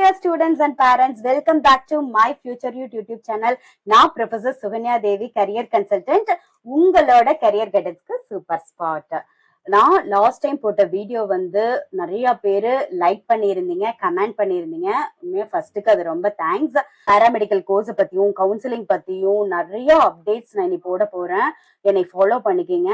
dear students and parents, welcome back to my future YouTube channel. நான் Professor Suganya Devi, career consultant. உங்களோட career guidance super spot. நான் last time போட்ட video வந்து நிறைய பேரு like பண்ணியிருந்தீங்க, கமெண்ட் பண்ணியிருந்தீங்க. உண்மையா ஃபர்ஸ்ட்டுக்கு அது ரொம்ப தேங்க்ஸ். பாராமெடிக்கல் கோர்ஸ் பத்தியும் கவுன்சிலிங் பத்தியும் நிறைய அப்டேட்ஸ் நான் இன்னைக்கு போட போறேன். என்னை ஃபாலோ பண்ணிக்கிங்க.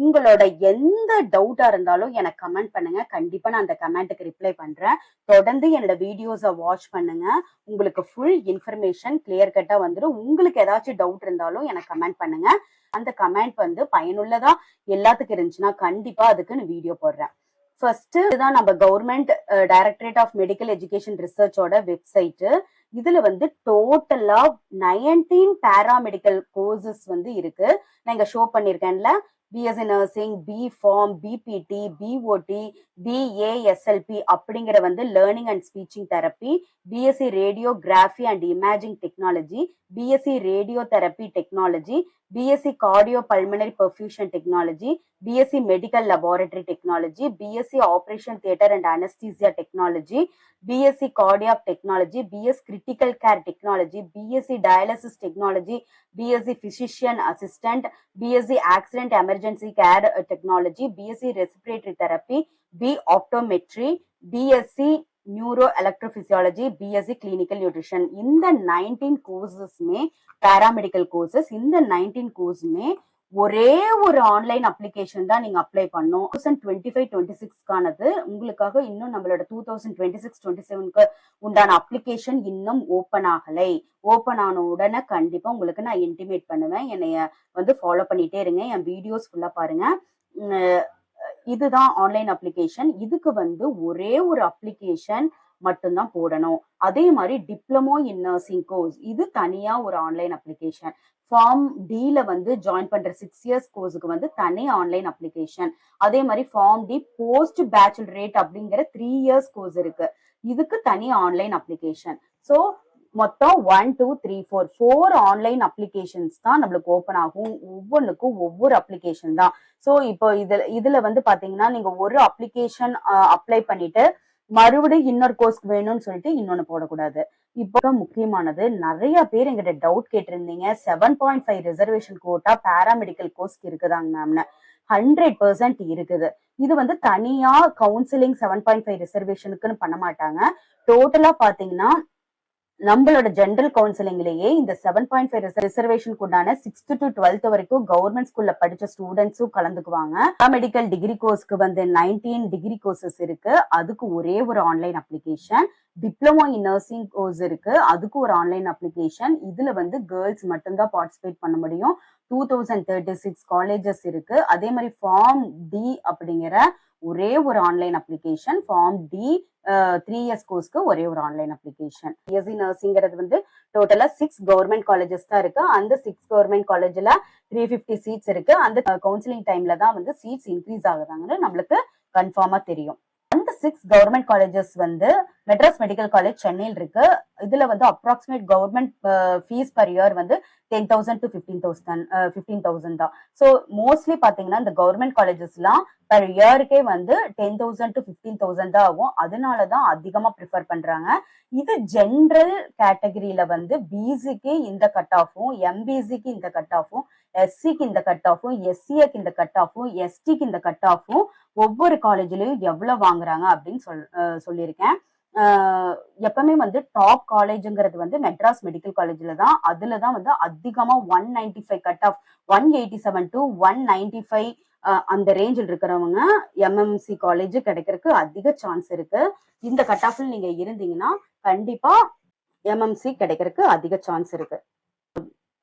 உங்களோட எந்த டவுட்டா இருந்தாலும் எனக்கு கமெண்ட் பண்ணுங்க. கண்டிப்பா நான் அந்த கமெண்ட்டுக்கு ரிப்ளை பண்றேன். தொடர்ந்து என்னோட வீடியோஸை வாட்ச் பண்ணுங்க. உங்களுக்கு ஃபுல் இன்ஃபர்மேஷன் கிளியர் கட்டா வந்துடும். உங்களுக்கு ஏதாச்சும் டவுட் இருந்தாலும் எனக்கு கமெண்ட் பண்ணுங்க. அந்த கமெண்ட் வந்து பயனுள்ளதா எல்லாத்துக்கும் இருந்துச்சுன்னா கண்டிப்பா அதுக்கு நான் வீடியோ போடுறேன். ஃபர்ஸ்ட் இதுதான் நம்ம government directorate of medical education ரிசர்ச்சோட வெப்சைட். இதுல வந்து டோட்டலா 19 பாராமெடிக்கல் கோர்சஸ் வந்து இருக்கு. நான் இங்க ஷோ பண்ணிருக்கேன்ல. BSc nursing, B Pharm, BPT, BOT, BASLP அப்படிங்கிற வந்து learning and speeching therapy, BSc radiography and imaging technology, BSc radio therapy technology, BSc cardio pulmonary perfusion technology, BSc medical laboratory technology, BSc operation theatre and anaesthesia technology, BSc cardiac technology, BS critical care technology, BSc dialysis technology, BSc physician assistant, BSc accident emergency care technology, BSc respiratory therapy, B optometry, BSc neuro electrophysiology, BSc clinical nutrition. இந்த 19 கோர்சஸ்மே paramedical courses. இந்த 19 கோர்ஸுமே ஒரே ஒரு online application தான் நீங்க apply பண்ணும். 2025-26க்கானது உங்களுக்காக இன்னும் நம்மளோட 2026-27க்கு உண்டான அப்ளிகேஷன் இன்னும் ஓப்பன் ஆகலை. ஓப்பன் ஆன உடனே கண்டிப்பா உங்களுக்கு நான் இன்டிமேட் பண்ணுவேன். என்னைய வந்து ஃபாலோ பண்ணிட்டே இருங்க. என் வீடியோஸ் ஃபுல்லா பாருங்க. இதுதான் ஆன்லைன் அப்ளிகேஷன். இதுக்கு வந்து ஒரே ஒரு அப்ளிகேஷன் மட்டும்தான் போடணும். அதே மாதிரி டிப்ளமோ இன் நர்சிங் கோர்ஸ், இது தனியா ஒரு ஆன்லைன் அப்ளிகேஷன். ஃபார்ம் டில வந்து ஜாயின் பண்ற 6 இயர்ஸ் கோர்ஸுக்கு வந்து தனி ஆன்லைன் அப்ளிகேஷன். அதே மாதிரி ஃபார்ம் டி போஸ்ட் பேச்சுலரேட் அப்படிங்கிற 3 இயர்ஸ் கோர்ஸ் இருக்கு. இதுக்கு தனி ஆன்லைன் அப்ளிகேஷன். ஸோ மொத்தம் 1, 2, 3, 4 ஆன்லைன் அப்ளிகேஷன்ஸ் தான் நம்மளுக்கு ஓப்பன் ஆகும். ஒவ்வொன்றுக்கும் ஒவ்வொரு அப்ளிகேஷன் தான். ஸோ இப்போ இதுல வந்து பாத்தீங்கன்னா நீங்க ஒரு அப்ளிகேஷன் அப்ளை பண்ணிட்டு மறுபடியும் இன்னொரு கோர்ஸ்க்கு வேணும்னு சொல்லிட்டு இன்னொன்னு போடக்கூடாது. இப்போ முக்கியமானது, நிறைய பேர் எங்கிட்ட டவுட் கேட்டிருந்தீங்க. 7.5 ரிசர்வேஷன் கோட்டா பாராமெடிக்கல் கோர்ஸ்க்கு இருக்குதாங்க மேம்னு. 100% இருக்குது. இது வந்து தனியா கவுன்சிலிங் 7.5 ரிசர்வேஷனுக்குன்னு பண்ண மாட்டாங்க. டோட்டலா பாத்தீங்கன்னா நம்மளோட ஜெனரல் கவுன்சிலிங்லயே இந்த 7.5 ரிசர்வேஷனுக்கு உண்டான 6th to 12th வரைக்கும் கவர்மெண்ட் ஸ்கூல்ல படிச்ச ஸ்டூடெண்ட்ஸும் கலந்துக்குவாங்க. மெடிக்கல் டிகிரி கோர்ஸ்க்கு வந்து 19 டிகிரி கோர்சஸ் இருக்கு. அதுக்கு ஒரே ஒரு online application. Diploma in nursing course இருக்கு. அதுக்கு ஒரு ஆன்லைன் அப்ளிகேஷன். இதுல வந்து கேர்ள்ஸ் மட்டும்தான் பார்ட்டிசிபேட் பண்ண முடியும். 2036 காலேஜஸ் இருக்கு. அதே மாதிரி ஃபார்ம் டி அப்படிங்கிற ஒரே ஒரு online application. Pharm D 3 years கோர்ஸ்க்கு ஒரே ஒரு ஆன்லைன் அப்ளிகேஷன். பிஎஸ்சி நர்சிங்கிறது வந்து டோட்டலா 6 கவர்மெண்ட் காலேஜஸ் தான் இருக்கு. அந்த 6 கவர்மெண்ட் காலேஜ்ல 350 சீட்ஸ் இருக்கு. அந்த கவுன்சிலிங் டைம்ல தான் வந்து சீட்ஸ் இன்க்ரீஸ் ஆகுதாங்கன்னு நம்மளுக்கு கன்ஃபார்மா தெரியும். அந்த 6 கவர்மெண்ட் காலேஜஸ் வந்து மெட்ராஸ் மெடிக்கல் காலேஜ் சென்னையில் இருக்கு. இதுல வந்து approximate government fees per year வந்து 10,000 to 15,000 தான். ஸோ மோஸ்ட்லி பாத்தீங்கன்னா இந்த கவர்மெண்ட் காலேஜஸ்லாம் பர் இயருக்கே வந்து 10,000 to 15,000 தான் ஆகும். அதனாலதான் அதிகமா ப்ரிஃபர் பண்றாங்க. இது ஜென்ரல் கேட்டகரியில வந்து பிசிக்கு இந்த கட் ஆஃபும், எம்பிசிக்கு இந்த கட் ஆஃபும், எஸ்சிக்கு இந்த கட் ஆஃபும், எஸ்சிஏக்கு இந்த கட் ஆஃபும், எஸ்டிக்கு இந்த கட் ஆஃபும் ஒவ்வொரு காலேஜ்லயும் எவ்வளவு வாங்குறாங்க அப்படின்னு சொல்லியிருக்கேன். எப்பவுமே வந்து டாப் காலேஜ்ங்கிறது வந்து மெட்ராஸ் மெடிக்கல் காலேஜ்ல தான். அதுலதான் வந்து அதிகமா 195 கட் ஆஃப், 187 to 195 அந்த ரேஞ்சில் இருக்கிறவங்க எம்எம்சி காலேஜ் கிடைக்கிறதுக்கு அதிக சான்ஸ் இருக்கு. இந்த கட் ஆஃப்ல நீங்க இருந்தீங்கன்னா கண்டிப்பா எம்எம்சி கிடைக்கிறதுக்கு அதிக சான்ஸ் இருக்கு.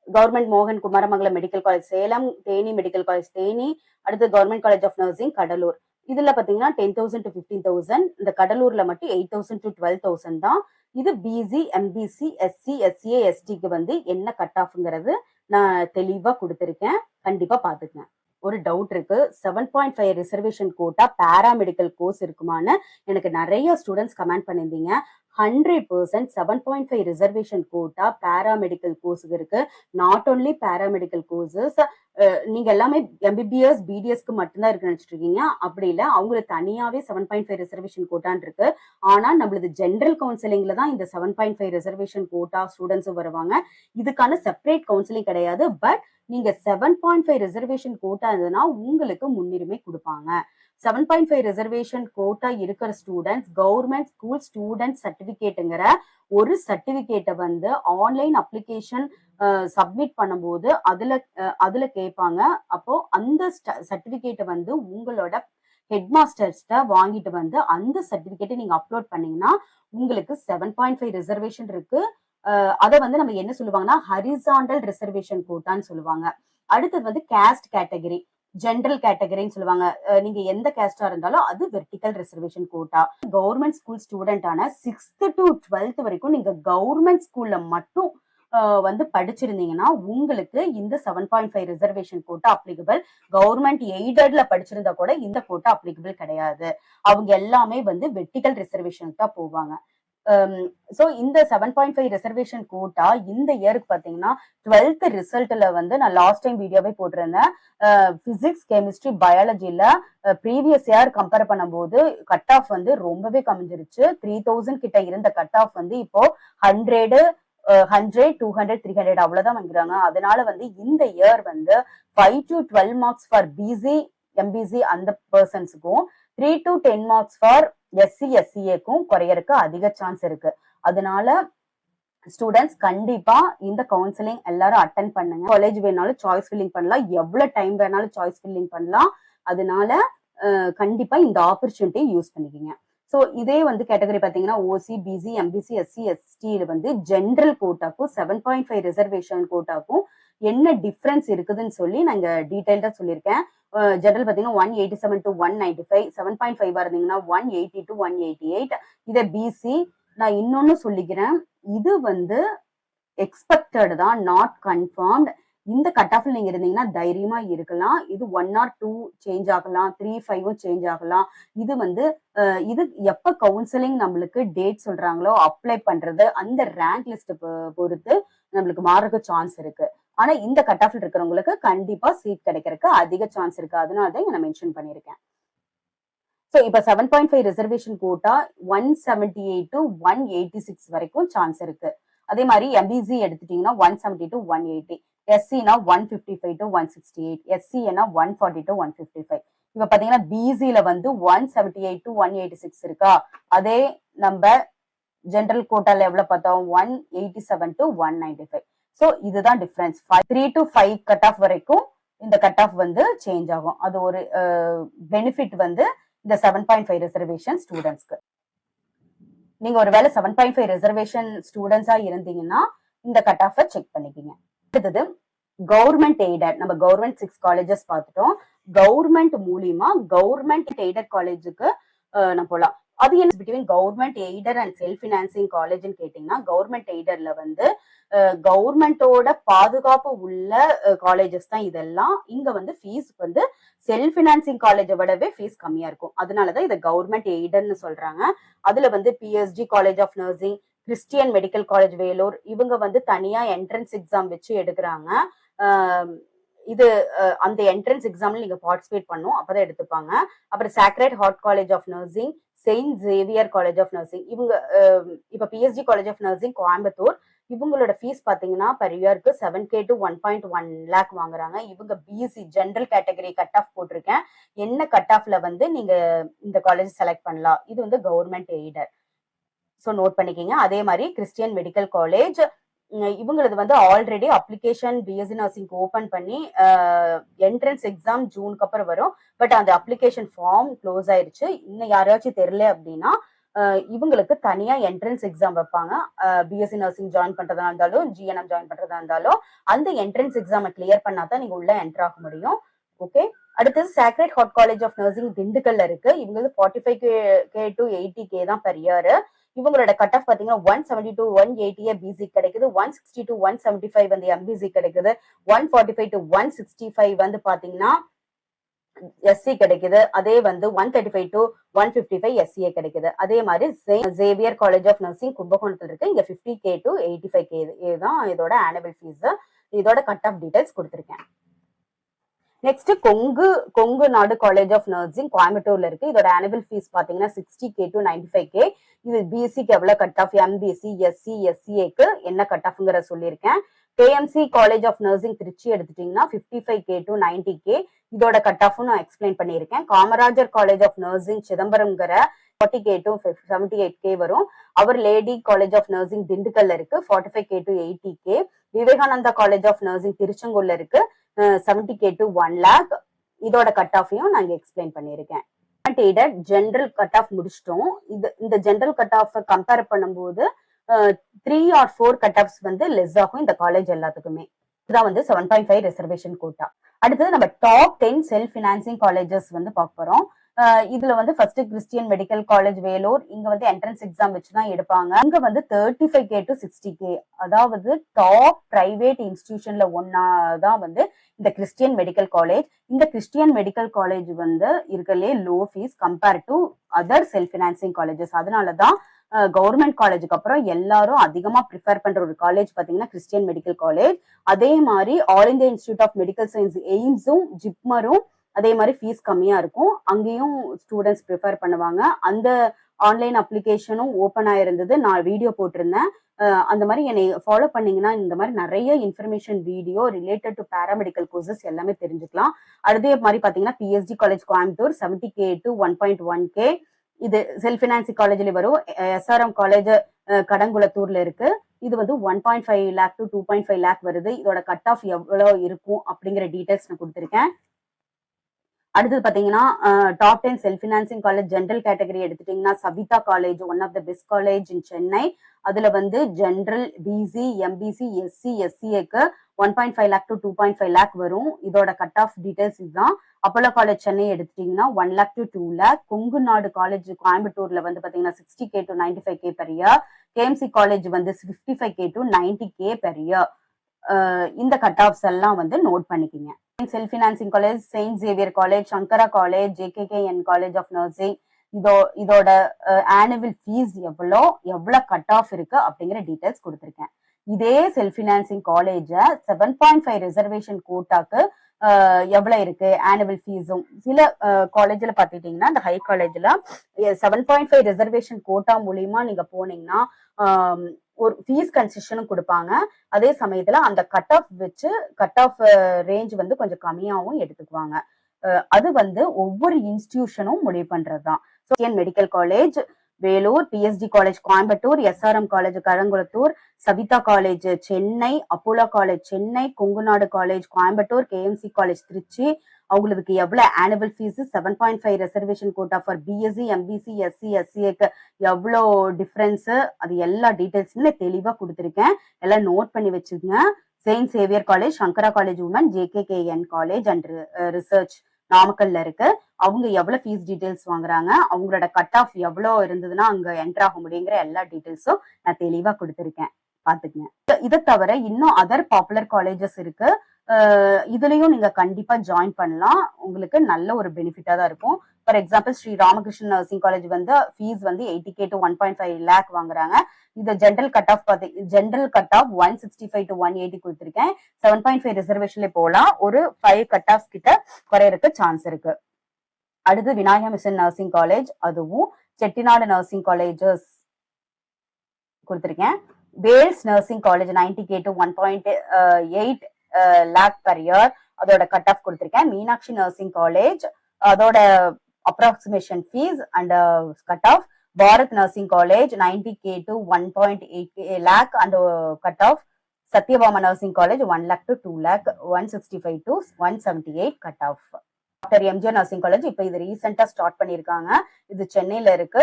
கவர்மெண்ட் மோகன் Kumaramangalam medical college Salem, Theni medical college Theni, அடுத்து government college of nursing Cuddalore. இதுல பாத்தீங்கன்னா 10,000 to 15,000. இந்த கடலூர்ல மட்டும் 8,000 to 12,000 தான். இது பிசி, எம்பிசி, எஸ்சி, எஸ்சிஏ, எஸ்டிக்கு வந்து என்ன கட் ஆஃப்ங்கிறது நான் தெளிவா கொடுத்திருக்கேன். கண்டிப்பா பாத்துக்கங்க. ஒரு டவுட் இருக்கு, 7.5 ரிசர்வேஷன் கோட்டா பாராமெடிக்கல் கோர்ஸ் இருக்குமான்னு எனக்கு நிறைய ஸ்டூடெண்ட்ஸ் கமெண்ட் பண்ணியிருந்தீங்க. 100% 7.5 ரிசர்வேஷன் கோட்டா பேராமெடிக்கல் கோர்ஸுக்கு இருக்கு. நாட் ஒன்லி பேராமெடிக்கல் கோர்சஸ், நீங்க எல்லாமே எம்பிபிஎஸ் பிடிஎஸ்க்கு மட்டும்தான் இருக்கு நினைச்சிட்டு இருக்கீங்க. அப்படி இல்ல, அவங்களுக்கு தனியாவே 7.5 ரிசர்வேஷன் கோட்டான் இருக்கு. ஆனா நம்மளது ஜெனரல் கவுன்சிலிங்ல தான் இந்த 7.5 ரிசர்வேஷன் கோட்டா ஸ்டூடெண்ட்ஸும் வருவாங்க. இதுக்கான செப்பரேட் கவுன்சிலிங் கிடையாது. பட் நீங்க 7.5 ரிசர்வேஷன் கோட்டா இருந்ததுன்னா உங்களுக்கு முன்னுரிமை கொடுப்பாங்க. 7.5 ரிசர்வேஷன் கோட்டா இருக்கிற ஸ்டூடெண்ட்ஸ் கவர்மெண்ட் ஸ்கூல் ஸ்டூடெண்ட் சர்டிபிகேட்டுங்கிற ஒரு சர்டிபிகேட்டை வந்து ஆன்லைன் அப்ளிகேஷன் சப்மிட் பண்ணும்போது அதுல கேட்பாங்க. அப்போ அந்த சர்டிபிகேட்டை வந்து உங்களோட ஹெட் மாஸ்டர்ஸ்ட வாங்கிட்டு வந்து அந்த சர்டிபிகேட்டை நீங்க அப்லோட் பண்ணீங்கன்னா உங்களுக்கு 7.5 ரிசர்வேஷன் இருக்கு. அதை வந்து நம்ம என்ன சொல்லுவாங்கன்னா ஹரிசாண்டல் ரிசர்வேஷன் கோட்டான்னு சொல்லுவாங்க. அடுத்தது வந்து கேஸ்ட் கேட்டகரி, ஜெனரல் கேட்டகரின்னு சொல்லுவாங்க. நீங்க எந்த கேஸ்டா இருந்தாலும் அது vertical reservation quota. Government school ஸ்டூடெண்டான 6th to 12th வரைக்கும் நீங்க கவர்மெண்ட் ஸ்கூல்ல மட்டும் வந்து படிச்சிருந்தீங்கன்னா உங்களுக்கு இந்த 7.5 ரிசர்வேஷன் கோட்டா அப்ளிகபிள். கவர்மெண்ட் எய்டட்ல படிச்சிருந்தா கூட இந்த கோட்டா அப்ளிகபிள் கிடையாது. அவங்க எல்லாமே வந்து வெர்டிகல் ரிசர்வேஷனுக்கு தான் போவாங்க. சோ இந்த 7.5 ரிசர்வேஷன் கோட்டா இந்த இயருக்கு பாத்தீங்கன்னா 12th ரிசல்ட்ல வந்து நான் லாஸ்ட் டைம் வீடியோவே போட்டிருந்தேன். பிசிக்ஸ் கெமிஸ்ட்ரி பயாலஜில ப்ரீவியஸ் இயர் கம்பேர் பண்ணும்போது கட் ஆஃப் வந்து ரொம்பவே கம்மிஞ்சிருச்சு. 3000 கிட்ட இருந்த கட் ஆஃப் வந்து இப்போ 100, 100, 200, 300 அவ்வளவுதான் வாங்குறாங்க. அதனால வந்து இந்த இயர் வந்து 5 to 12 marks for BC MBC அந்த பர்சன்ஸுக்கும் 3 to 10 மார்க்ஸ் ஃபார் எஸ்சி எஸ்சிஏக்கும் குறையறதுக்கு அதிக சான்ஸ் இருக்கு. அதனால ஸ்டூடெண்ட்ஸ் கண்டிப்பா இந்த கவுன்சிலிங் எல்லாரும் அட்டென்ட் பண்ணுங்க. காலேஜ் வேணாலும் சாய்ஸ் ஃபில்லிங் பண்ணலாம், எவ்வளவு டைம் வேணாலும் சாய்ஸ் ஃபில்லிங் பண்ணலாம். அதனால கண்டிப்பா இந்த ஆப்பர்ச்சுனிட்டி யூஸ் பண்ணிக்கோங்க. ஸோ இதே வந்து கேட்டகரி பார்த்தீங்கன்னா ஓசி பிசி எம்பிசி எஸ்சி எஸ்டியில் வந்து ஜென்ரல் கோட்டாக்கும் 7.5 ரிசர்வேஷன் கோட்டாக்கும் என்ன டிஃபரன்ஸ் இருக்குதுன்னு சொல்லி நாங்க டீடைல்டா சொல்லியிருக்கேன். ஜெனரல் பார்த்தீங்கன்னா 187 to 195, 7.5 இருந்தீங்கன்னா 180 to 188. இதை பிசி நான் இன்னொன்னு சொல்லிக்கிறேன், இது வந்து எக்ஸ்பெக்டட் தான், நாட் கன்ஃபார்ம்ட். இந்த கட் ஆஃப்ல நீங்க இருந்தீங்கன்னா தைரியமா இருக்கலாம். இது 1 or 2 சேஞ்ச் ஆகலாம், 3, 5 சேஞ்ச் ஆகலாம். இது வந்து இது எப்ப கவுன்சிலிங் நம்மளுக்கு டேட் சொல்றாங்களோ அப்ளை பண்றது அந்த ரேங்க் லிஸ்ட் பொறுத்து நம்மளுக்கு மாறதுக்கு சான்ஸ் இருக்கு. ஆனா இந்த கட் ஆஃப்ல இருக்கிறவங்களுக்கு கண்டிப்பா சீட் கிடைக்கிறதுக்கு அதிக சான்ஸ் இருக்கு. அதனாலதான் நான் மென்ஷன் பண்ணிருக்கேன். ஸோ இப்ப 7.5 ரிசர்வேஷன் கோட்டா 178 to 186 வரைக்கும் சான்ஸ் இருக்கு. அதே மாதிரி எம்பிசி எடுத்துட்டீங்கன்னா 170 to 180, எஸ்சினா 155 to 168, எஸ்சினா 140 to 155. இப்ப பாத்தீங்கன்னா பிசில வந்து 178 to 186 இருக்கா. அதே நம்ம ஜெனரல் கோட்டால எவ்வளவு பார்த்தோம், 187 to 195. ஸோ இதுதான் டிஃபரன்ஸ். 3 to 5 கட் ஆஃப் வரைக்கும் இந்த கட் ஆஃப் வந்து சேஞ்ச் ஆகும். அது ஒரு பெனிஃபிட் வந்து இந்த 7.5 ரிசர்வேஷன் ஸ்டூடெண்ட்ஸ்க்கு. நீங்க ஒருவேளை 7.5 ரிசர்வேஷன் ஸ்டூடெண்ட்ஸா இருந்தீங்கன்னா இந்த கட் ஆஃப் செக் பண்ணிக்கோங்க. அடுத்தது கவர்மெண்ட் எய்டட். நம்ம கவர்மெண்ட் 6 காலேஜஸ் பார்த்துட்டோம். கவர்மெண்ட் மூலியமா கவர்மெண்ட் எய்டட் காலேஜுக்கு நம்ம போலாம். அது என்ன between government aided and self financing காலேஜ்னு கேட்டீங்கன்னா, கவர்மெண்ட் எய்டட்ல வந்து கவர்மெண்டோட பாதுகாப்பு உள்ள காலேஜஸ் தான் இதெல்லாம். இங்க வந்து ஃபீஸ் வந்து செல்ஃப் ஃபினான்சிங் காலேஜை விடவே ஃபீஸ் கம்மியா இருக்கும். அதனாலதான் இதை கவர்மெண்ட் எய்டட்னு சொல்றாங்க. அதுல வந்து PSG college of nursing, Christian medical college Vellore, இவங்க வந்து தனியா என்ட்ரன்ஸ் எக்ஸாம் வச்சு எடுக்கிறாங்க. இது அந்த என்ட்ரன்ஸ் எக்ஸாம்ல நீங்க பார்ட்டிசிபேட் பண்ணும், அப்பதான் எடுத்துப்பாங்க. அப்புறம் Sacred Heart college of nursing, Saint Xavier college of nursing, இவங்க இப்ப PSG college of nursing Coimbatore, இவங்களோட ஃபீஸ் பாத்தீங்கன்னா பெர் இயருக்கு 7K to 1.1 lakh வாங்குறாங்க. இவங்க BSc general category cut off போட்டிருக்கேன். என்ன கட் ஆஃப்ல வந்து நீங்க இந்த காலேஜ் செலக்ட் பண்ணலாம். இது வந்து கவர்மெண்ட் எய்டட். ஸோ நோட் பண்ணிக்கிங்க. அதே மாதிரி கிறிஸ்டியன் மெடிக்கல் காலேஜ், இவங்களது வந்து ஆல்ரெடி அப்ளிகேஷன் பிஎஸ்சி நர்சிங்க்கு ஓபன் பண்ணி என்ட்ரன்ஸ் எக்ஸாம் ஜூனுக்கு அப்புறம் வரும். பட் அந்த அப்ளிகேஷன் ஃபார்ம் க்ளோஸ் ஆயிருச்சு. இன்னும் யாராச்சும் தெரியல அப்படின்னா இவங்களுக்கு தனியா என்ட்ரன்ஸ் எக்ஸாம் வைப்பாங்க. பிஎஸ்சி நர்சிங் ஜாயின் பண்றதா இருந்தாலும் ஜிஎன்எம் ஜாயின் பண்றதா இருந்தாலும் அந்த என்ட்ரன்ஸ் எக்ஸாமை கிளியர் பண்ணாதான் நீங்க உள்ள என்டர் ஆக முடியும். ஓகே. அடுத்தது Sacred Heart college of nursing திண்டுக்கல்ல இருக்கு. இவங்களுக்கு 45K to 80K தான் பெர் இயர். இவங்களோட கட் ஆஃப் பாத்தீங்கன்னா 170 to 180 பிசி கிடைக்குது, 160 to 175 வந்து எம்பிசி கிடைக்குது, 145 to 165 வந்து பாத்தீங்கன்னா எஸ்சி கிடைக்குது. அதே வந்து 135 to 155 எஸ்சிஏ கிடைக்குது. அதே மாதிரி சேவியர் காலேஜ் ஆஃப் நர்சிங் கும்பகோணத்துல இருக்கு. இங்க 50K to 85K இதுதான் இதோட ஆனுவல் ஃபீஸ். இதோட கட் ஆஃப் டீடைல்ஸ் கொடுத்திருக்கேன். நெக்ஸ்ட் கொங்கு நாடு காலேஜ் ஆஃப் நர்சிங் கோயம்புத்தூர்ல இருக்கு. இதோட ஆனுவல் ஃபீஸ் பாத்தீங்கன்னா 60K to 95K. இது பிஎஸ்சிக்கு எவ்வளவு கட் ஆஃப், எம்பிஎஸ்சி, எஸ்சி, எஸ்சிஏக்கு என்ன கட் ஆஃப்ங்கிற சொல்லியிருக்கேன். KMC college of nursing Trichy எடுத்துட்டீங்கன்னா 55K to 90K. இதோட கட் ஆஃப் நான் எக்ஸ்பிளைன் பண்ணியிருக்கேன். காமராஜர் காலேஜ் ஆஃப் நர்சிங் சிதம்பரம்ங்கிற 40K to 78K வரும். Our Lady college of nursing திண்டுக்கல்ல இருக்கு 45K to 80K. Vivekananda college of nursing திருச்செங்கோல்ல இருக்கு 70K to 1 lakh. இதோட கட் ஆஃபையும் நான் இங்க எக்ஸ்பிளைன் பண்ணியிருக்கேன். ஜெனரல் கட் ஆஃப் முடிச்சிட்டோம். இந்த ஜெனரல் கட் ஆஃப் கம்பேர் பண்ணும்போது 3 or 4 கட் ஆஃப்ஸ் வந்து லெஸ் ஆகும் இந்த காலேஜ் எல்லாத்துக்குமே. இதுதான் வந்து 7.5 ரிசர்வேஷன் கோட்டா. அடுத்தது நம்ம டாப் 10 செல்ஃப் பினான்சிங் காலேஜஸ் வந்து பார்க்க போறோம். இதுல வந்து first Christian medical college Vellore. இங்க வந்து என்ட்ரன்ஸ் எக்ஸாம் வச்சுதான் எடுப்பாங்க. இங்க வந்து 35K to 60K. அதாவது டாப் பிரைவேட் இன்ஸ்டிடியூஷன்ல ஒன்னாதான் வந்து இந்த கிறிஸ்டியன் மெடிக்கல் காலேஜ். இந்த கிறிஸ்டியன் மெடிக்கல் காலேஜ் வந்து இருக்கலே low fees compare to other self financing colleges. அதனாலதான் கவர்மெண்ட் காலேஜுக்கு அப்புறம் எல்லாரும் அதிகமா ப்ரிஃபர் பண்ற ஒரு காலேஜ் பாத்தீங்கன்னா கிறிஸ்டியன் மெடிக்கல் காலேஜ். அதே மாதிரி all India institute of medical science எய்ம்ஸும் ஜிப்மரும் அதே மாதிரி ஃபீஸ் கம்மியா இருக்கும். அங்கேயும் ஸ்டூடெண்ட்ஸ் ப்ரிஃபர் பண்ணுவாங்க. அந்த ஆன்லைன் அப்ளிகேஷனும் ஓப்பன் ஆயிருந்தது. நான் வீடியோ போட்டிருந்தேன். அந்த மாதிரி என்னை ஃபாலோ பண்ணீங்கன்னா இந்த மாதிரி நிறைய information video related to paramedical courses எல்லாமே தெரிஞ்சுக்கலாம். அதே மாதிரி பாத்தீங்கன்னா BST college Coimbatore 70K to 1.1K. இது செல்ஃப் பினான்சிங் காலேஜ்ல வரும். எஸ்ஆர்எம் காலேஜ் கடங்குளத்தூர்ல இருக்கு. இது வந்து 1.5 lakh to 2.5 lakh வருது. இதோட கட் ஆஃப் எவ்வளவு இருக்கும் அப்படிங்கிற டீடைல்ஸ் நான் கொடுத்திருக்கேன். அடுத்தது பாத்தீங்கன்னா top 10 self financing college general category எடுத்துட்டீங்கன்னா Saveetha college one of the best college in Chennai. அதுல வந்து ஜென்ரல், பிசி, எம்பிசி, எஸ்சி, எஸ்சிஏக்கு 1.5 lakh to 2.5 lakh வரும். இதோட கட் ஆஃப் டீடைல்ஸ் இதுதான். அப்போலோ காலேஜ் சென்னை எடுத்துட்டீங்கன்னா 1 lakh to 2 lakh. கொங்கு நாடு காலேஜ் கோயம்புத்தூர்ல வந்து பாத்தீங்கன்னா 60K to 95K per year. KMC college வந்து 55K to 90K per year. இந்த கட் ஆஃப்ஸ் எல்லாம் வந்து நோட் பண்ணிக்கிங்க. Self financing college Saint Xavier college, Sankara college, JKKN college of nursing. இதோட ஆனுவல் ஃபீஸ் எவ்வளவு கட் ஆஃப் இருக்கு அப்படிங்கிற டீடைல்ஸ் கொடுத்திருக்கேன். இதே செல்ஃப் பினான்சிங் காலேஜ 7.5 ரிசர்வேஷன் கோட்டாக்கு எவ்வளவு இருக்கு ஆனுவல் ஃபீஸும். சில காலேஜ்ல பாத்துட்டீங்கன்னா இந்த ஹை காலேஜ்ல 7.5 ரிசர்வேஷன் கோட்டா மூலியமா நீங்க போனீங்கன்னா ஒரு ஃபீஸ் கன்செஷனும் கொடுப்பாங்க. அதே சமயத்துல அந்த கட் ஆஃப் வச்சு கட் ஆஃப் ரேஞ்ச் வந்து கொஞ்சம் கம்மியாவும் எடுத்துக்குவாங்க. அது வந்து ஒவ்வொரு இன்ஸ்டிடியூஷனும் முடிவு பண்றதுதான். Medical college Vellore, PST college Coimbatore, SRM college Kattankulathur, Saveetha college Chennai, Apollo college Chennai, Kongunadu college Coimbatore, KMC college Trichy. அவங்களுக்கு எவ்வளவு annual fees, 7.5 reservation quota for BC, MBC, SC, எஸ்சிஏக்கு எவ்வளோ டிஃபரன்ஸ், அது எல்லா டீடைல்ஸுமே தெளிவா கொடுத்துருக்கேன். எல்லாம் நோட் பண்ணி வச்சுக்கோங்க. Saint Xavier college, Sankara college women, JKKN college and research நாமக்கல்ல இருக்கு. அவங்க எவ்வளவு ஃபீஸ் டீடைல்ஸ் வாங்குறாங்க, அவங்களோட கட் ஆஃப் எவ்வளவு இருந்ததுன்னா அங்க என்டர் ஆக முடியுங்கிற எல்லா டீடைல்ஸும் நான் தெளிவா கொடுத்திருக்கேன். பாத்துக்கங்க. இதை தவிர இன்னும் அதர் பாப்புலர் காலேஜஸ் இருக்கு. இதுலயும் நீங்க கண்டிப்பா ஜாயின் பண்ணலாம். உங்களுக்கு நல்ல ஒரு பெனிஃபிட்டா தான் இருக்கும். For example Sri Ramakrishnan nursing college வந்து ஃபீஸ் வந்து 80K to 1.5 lakh வாங்குறாங்க. இந்த ஜென்ரல் கட் ஆஃப் 165 to 180 கொடுத்திருக்கேன். 7.5 ரிசர்வேஷன்ல போலாம். ஒரு 5 கட் ஆஃப் கிட்ட குறையறதுக்கு சான்ஸ் இருக்கு. அடுத்து விநாயகா மிஷன் நர்சிங் காலேஜ், அதுவும் செட்டிநாடு நர்சிங் காலேஜஸ் கொடுத்திருக்கேன். Vels nursing college 90K to 1.8 lakh per year. அதோட கட் ஆஃப் கொடுத்திருக்கேன். மீனாட்சி நர்சிங் காலேஜ் அதோட approximation fees and cut off. Bharath nursing college 90K to 1.8 lakh and cut off. Sathyabama nursing college 1 lakh to 2 lakh, 165 to 178 cut off. Doctor MGR nursing college இப்ப இது ரீசெண்டா start பண்ணிருக்காங்க. இது சென்னையில இருக்கு.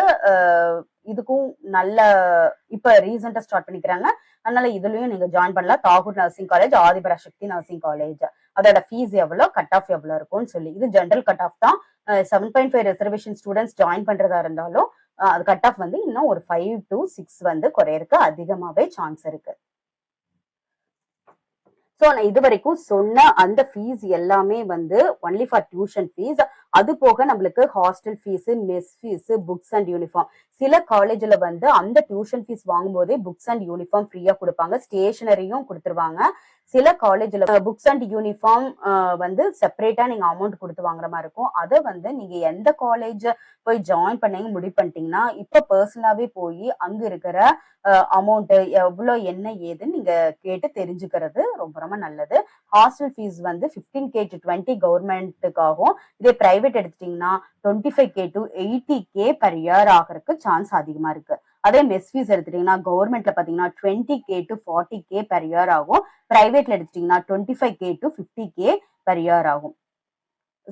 இதுக்கும் நல்ல இப்ப ரீசெண்டா ஸ்டார்ட் பண்ணிக்கிறாங்க. அதனால இதுலயும் நீங்க ஜாயின் பண்ணலாம். Tagore nursing college, Adhiparasakthi nursing college. அதோட ஃபீஸ் எவ்வளவு, கட் ஆஃப் எவ்வளவு இருக்கும்னு சொல்லி. இது ஜென்ரல் கட் ஆஃப் தான். 7.5 ரிசர்வேஷன் ஸ்டூடெண்ட்ஸ் ஜாயின் பண்றதா இருந்தாலும் அது கட் ஆஃப் வந்து இன்னும் ஒரு 5 to 6 வந்து குறையறதுக்கு அதிகமாவே சான்ஸ் இருக்கு. சோ நான் இது வரைக்கும் சொன்ன அந்த ஃபீஸ் எல்லாமே வந்து ஒன்லி ஃபார் டியூஷன் ஃபீஸ். அது போக நம்மளுக்கு hostel fees, mess fees, books and uniform. சில காலேஜ்ல வந்து அந்த டியூஷன் ஃபீஸ் வாங்கும்போதே புக்ஸ் அண்ட் யூனிஃபார்ம் ஃப்ரீயா கொடுப்பாங்க, ஸ்டேஷனரியும் கொடுத்துருவாங்க. சில காலேஜ்ல புக்ஸ் அண்ட் யூனிஃபார்ம் வந்து செப்பரேட்டா நீங்க அமௌண்ட் கொடுத்து வாங்குற மாதிரி இருக்கும். அதை வந்து நீங்க எந்த காலேஜ் போய் ஜாயின் பண்ணீங்க முடிவு பண்ணிட்டீங்கன்னா இப்ப பர்சனலாவே போய் அங்க இருக்கிற அமௌண்ட் எவ்வளவு என்ன ஏதுன்னு நீங்க கேட்டு தெரிஞ்சுக்கிறது ரொம்ப ரொம்ப நல்லது. ஹாஸ்டல் ஃபீஸ் வந்து 15K to 20 கவர்மெண்ட்டுக்காகும். இதே பிரைவேட் எடுத்துட்டீங்கன்னா 25K to 80K per year ஆகிறதுக்கு சான்ஸ் அதிகமா இருக்கு. அதே மெஸ் ஃபீஸ் எடுத்துட்டீங்கன்னா கவர்மெண்ட்ல பாத்தீங்கன்னா 20K to 40K per year ஆகும். பிரைவேட்ல எடுத்துட்டீங்கன்னா 25K to 50K per year ஆகும்.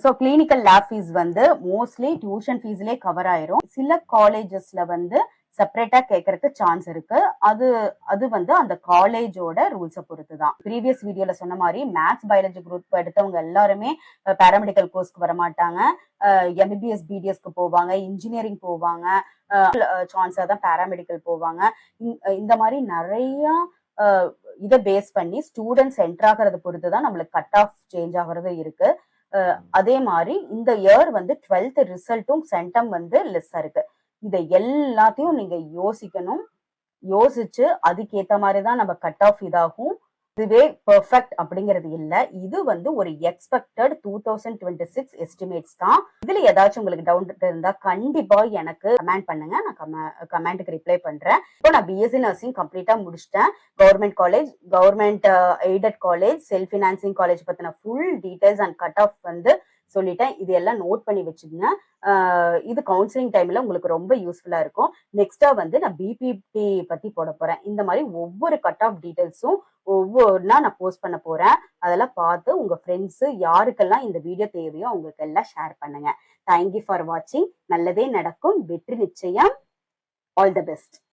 ஸோ கிளினிக்கல் லேப் ஃபீஸ் வந்து மோஸ்ட்லி டியூஷன் ஃபீஸ்லயே கவர் ஆயிரும். சில காலேஜஸ்ல வந்து செப்பரேட்டா கேட்கறதுக்கு சான்ஸ் இருக்கு. அது வந்து அந்த காலேஜோட ரூல்ஸை பொறுத்து தான். ப்ரீவியஸ் வீடியோல சொன்ன மாதிரி மேத்ஸ் பயாலஜி குரூப் எடுத்தவங்க எல்லாருமே பேராமெடிக்கல் கோர்ஸ்க்கு வர மாட்டாங்க. எம்பிபிஎஸ் பிடிஎஸ்க்கு போவாங்க, இன்ஜினியரிங் போவாங்க, சான்ஸா தான் பேராமெடிக்கல் போவாங்க. இந்த மாதிரி நிறைய இதை பேஸ் பண்ணி ஸ்டூடெண்ட்ஸ் என்டர் ஆகிறத பொறுத்து தான் நம்மளுக்கு கட் ஆஃப் சேஞ்ச் ஆகிறது இருக்கு. அதே மாதிரி இந்த இயர் வந்து 12th ரிசல்ட்டும் சென்டம் வந்து லெஸ்ஸா இருக்கு. இதை எல்லாத்தையும் நீங்க யோசிக்கணும். யோசிச்சு அதுக்கேத்த மாதிரிதான் நம்ம கட் ஆஃப் இதாகும். இதுவே பெர்ஃபெக்ட் அப்படிங்கிறது இல்ல. இது வந்து ஒரு எக்ஸ்பெக்டட் 2026 எஸ்டிமேட்ஸ் தான். இதுல ஏதாச்சும் உங்களுக்கு டவுட் இருந்தா கண்டிப்பா எனக்கு கமெண்ட் பண்ணுங்க. நான் கமெண்ட்டுக்கு ரிப்ளை பண்றேன். இப்போ நான் பிஎஸ்சி நர்சிங் கம்ப்ளீட்டா முடிச்சிட்டேன். Government college, government aided college, self financing college பத்தின full details and cut off வந்து சொல்லிட்டேன். இது எல்லாம் நோட் பண்ணி வச்சுக்கோங்க. இது கவுன்சிலிங் டைம்ல உங்களுக்கு ரொம்ப யூஸ்ஃபுல்லா இருக்கும். நெக்ஸ்டா வந்து நான் பிபிடி பத்தி போட போறேன். இந்த மாதிரி ஒவ்வொரு கட் ஆஃப் டீடைல்ஸும் ஒவ்வொன்னா நான் போஸ்ட் பண்ண போறேன். அதெல்லாம் பார்த்து உங்க ஃப்ரெண்ட்ஸ் யாருக்கெல்லாம் இந்த வீடியோ தேவையோ அவங்களுக்கு எல்லாம் ஷேர் பண்ணுங்க. தேங்க்யூ ஃபார் வாட்சிங். நல்லதே நடக்கும், வெற்றி நிச்சயம். All the best.